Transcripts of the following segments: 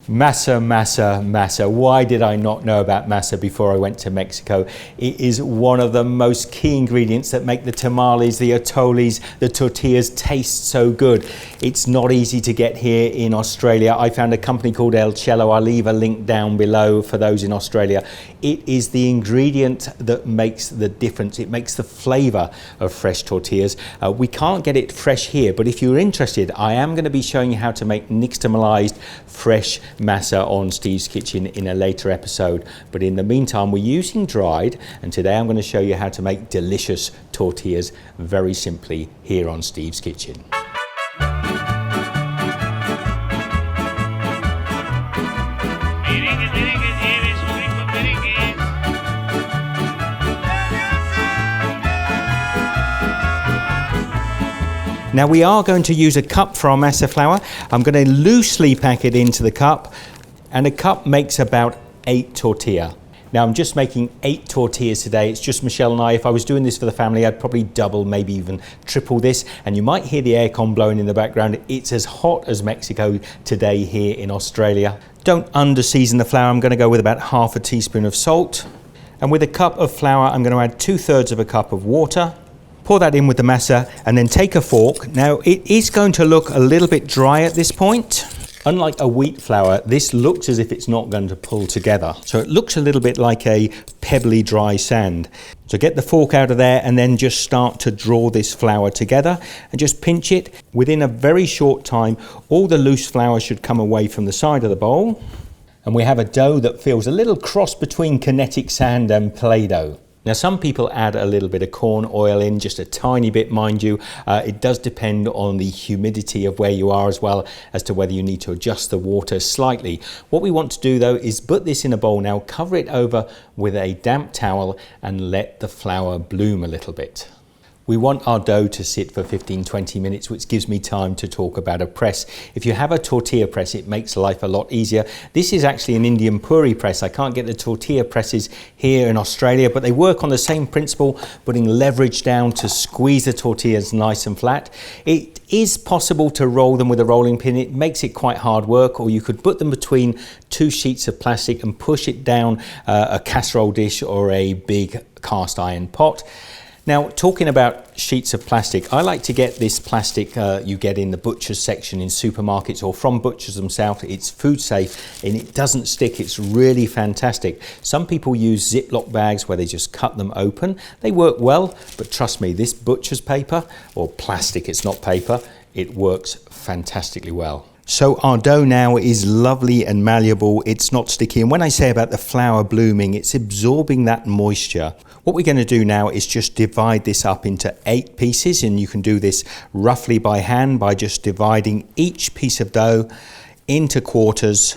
Masa, masa, masa. Why did I not know about masa before I went to Mexico? It is one of the most key ingredients that make the tamales, the atoles, the tortillas taste so good. It's not easy to get here in Australia. I found a company called El Cello. I'll leave a link down below for those in Australia. It is the ingredient that makes the difference. It makes the flavor of fresh tortillas. We can't get it fresh here, but if you're interested, I am going to be showing you how to make nixtamalized fresh masa on Steve's Kitchen in a later episode. But in the meantime, we're using dried, and today I'm going to show you how to make delicious tortillas very simply here on Steve's Kitchen. Now we are going to use a cup for our masa flour. I'm going to loosely pack it into the cup, and a cup makes about 8 tortilla. Now I'm just making 8 tortillas today. It's just Michelle and I. If I was doing this for the family, I'd probably double, maybe even triple this. And you might hear the aircon blowing in the background. It's as hot as Mexico today here in Australia. Don't under-season the flour. I'm going to go with about half a teaspoon of salt. And with a cup of flour, I'm going to add 2/3 of a cup of water. Pour that in with the masa and then take a fork. Now it is going to look a little bit dry at this point. Unlike a wheat flour, this looks as if it's not going to pull together. So it looks a little bit like a pebbly dry sand. So get the fork out of there and then just start to draw this flour together and just pinch it. Within a very short time, all the loose flour should come away from the side of the bowl. And we have a dough that feels a little cross between kinetic sand and Play-Doh. Now some people add a little bit of corn oil in, just a tiny bit mind you. It does depend on the humidity of where you are as well as to whether you need to adjust the water slightly. What we want to do though is put this in a bowl now, cover it over with a damp towel and let the flour bloom a little bit. We want our dough to sit for 15-20 minutes, which gives me time to talk about a press. If you have a tortilla press, it makes life a lot easier. This is actually an Indian Puri Press. I can't get the tortilla presses here in Australia, but they work on the same principle, putting leverage down to squeeze the tortillas nice and flat. It is possible to roll them with a rolling pin. It makes it quite hard work, or you could put them between 2 sheets of plastic and push it down a casserole dish or a big cast iron pot. Now, talking about sheets of plastic, I like to get this plastic you get in the butcher's section in supermarkets or from butchers themselves. It's food safe and it doesn't stick. It's really fantastic. Some people use Ziploc bags where they just cut them open. They work well, but trust me, this butcher's paper, or plastic, it's not paper, it works fantastically well. So our dough now is lovely and malleable. It's not sticky. And when I say about the flour blooming, it's absorbing that moisture. What we're going to do now is just divide this up into 8 pieces. And you can do this roughly by hand by just dividing each piece of dough into quarters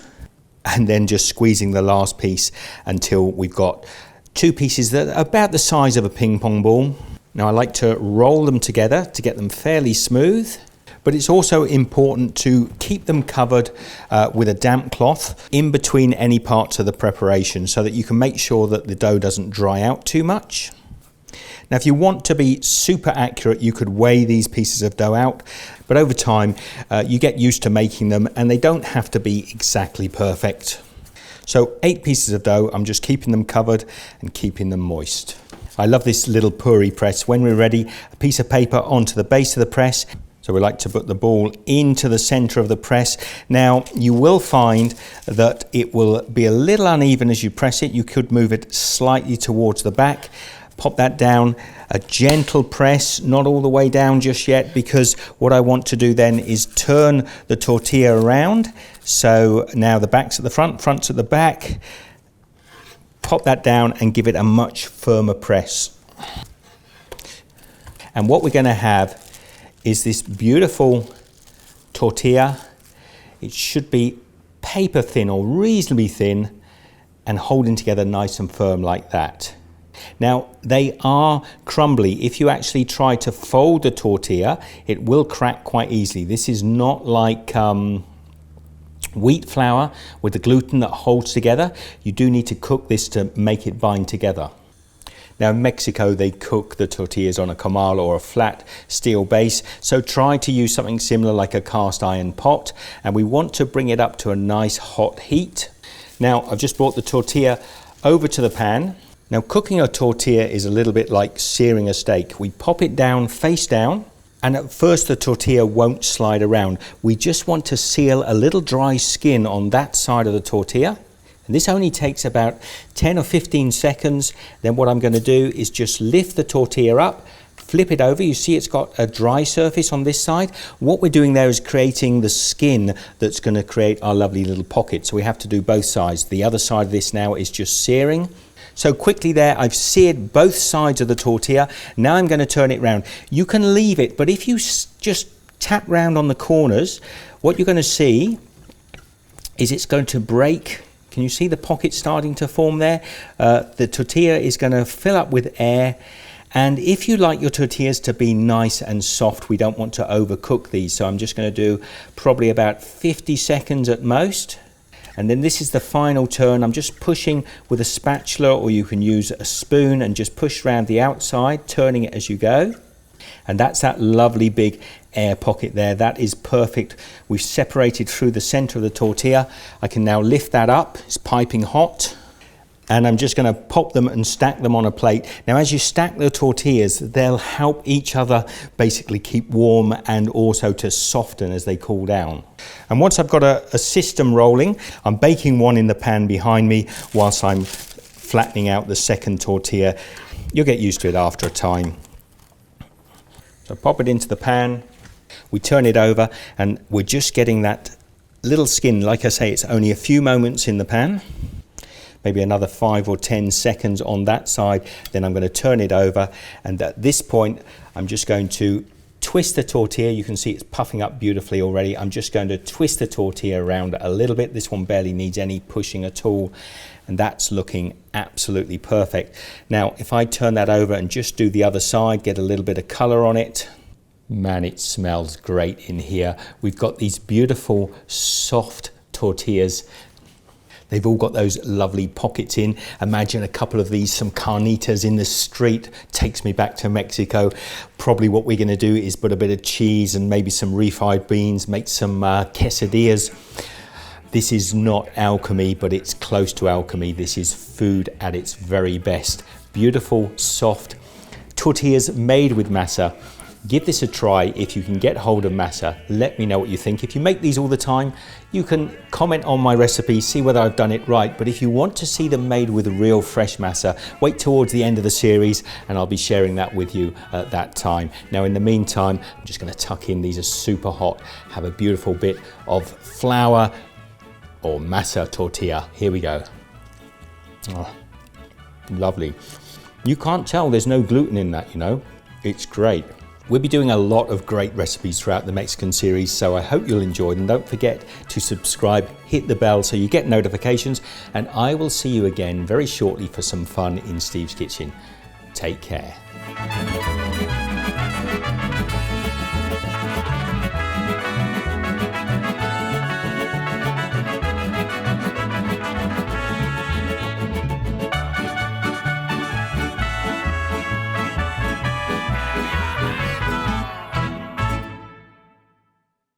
and then just squeezing the last piece until we've got 2 pieces that are about the size of a ping pong ball. Now I like to roll them together to get them fairly smooth. But it's also important to keep them covered with a damp cloth in between any parts of the preparation so that you can make sure that the dough doesn't dry out too much. Now, if you want to be super accurate, you could weigh these pieces of dough out, but over time you get used to making them and they don't have to be exactly perfect. So 8 pieces of dough, I'm just keeping them covered and keeping them moist. I love this little Puri press. When we're ready, a piece of paper onto the base of the press. So we like to put the ball into the center of the press. Now you will find that it will be a little uneven as you press it. You could move it slightly towards the back. Pop that down, a gentle press, not all the way down just yet, because what I want to do then is turn the tortilla around. So now the back's at the front, front's at the back. Pop that down and give it a much firmer press. And what we're going to have is this beautiful tortilla. It should be paper thin or reasonably thin and holding together nice and firm like that. Now they are crumbly. If you actually try to fold the tortilla, it will crack quite easily. This is not like wheat flour with the gluten that holds together. You do need to cook this to make it bind together. Now in Mexico they cook the tortillas on a comal or a flat steel base, so try to use something similar like a cast iron pot, and we want to bring it up to a nice hot heat. Now I've just brought the tortilla over to the pan. Now cooking a tortilla is a little bit like searing a steak. We pop it down face down, and at first the tortilla won't slide around. We just want to seal a little dry skin on that side of the tortilla. And this only takes about 10 or 15 seconds. Then what I'm going to do is just lift the tortilla up, flip it over. You see it's got a dry surface on this side. What we're doing there is creating the skin that's going to create our lovely little pocket. So we have to do both sides. The other side of this now is just searing. So quickly there, I've seared both sides of the tortilla. Now I'm going to turn it round. You can leave it, but if you just tap round on the corners, what you're going to see is it's going to break. Can you see the pocket starting to form there? The tortilla is going to fill up with air. And if you like your tortillas to be nice and soft, we don't want to overcook these. So I'm just going to do probably about 50 seconds at most. And then this is the final turn. I'm just pushing with a spatula, or you can use a spoon and just push around the outside, turning it as you go. And that's that lovely big air pocket there. That is perfect. We've separated through the center of the tortilla. I can now lift that up. It's piping hot. And I'm just going to pop them and stack them on a plate. Now, as you stack the tortillas, they'll help each other basically keep warm and also to soften as they cool down. And once I've got a system rolling, I'm baking one in the pan behind me whilst I'm flattening out the second tortilla. You'll get used to it after a time. So pop it into the pan, we turn it over, and we're just getting that little skin. Like I say, it's only a few moments in the pan. Maybe another 5 or 10 seconds on that side, then I'm going to turn it over, and at this point I'm just going to twist the tortilla. You can see it's puffing up beautifully already. I'm just going to twist the tortilla around a little bit. This one barely needs any pushing at all, and that's looking absolutely perfect. Now if I turn that over and just do the other side, get a little bit of color on it, man, it smells great in here. We've got these beautiful soft tortillas. They've all got those lovely pockets in. Imagine a couple of these, some carnitas in the street. Takes me back to Mexico. Probably what we're going to do is put a bit of cheese and maybe some refried beans, make some quesadillas. This is not alchemy, but it's close to alchemy. This is food at its very best. Beautiful, soft tortillas made with masa. Give this a try if you can get hold of masa. Let me know what you think. If you make these all the time, you can comment on my recipe, see whether I've done it right. But if you want to see them made with real fresh masa, wait towards the end of the series and I'll be sharing that with you at that time. Now in the meantime, I'm just going to tuck in. These are super hot. Have a beautiful bit of flour or masa tortilla. Here we go. Oh, lovely. You can't tell there's no gluten in that, you know. It's great. We'll be doing a lot of great recipes throughout the Mexican series, so I hope you'll enjoy them. Don't forget to subscribe, hit the bell so you get notifications, and I will see you again very shortly for some fun in Steve's Kitchen. Take care.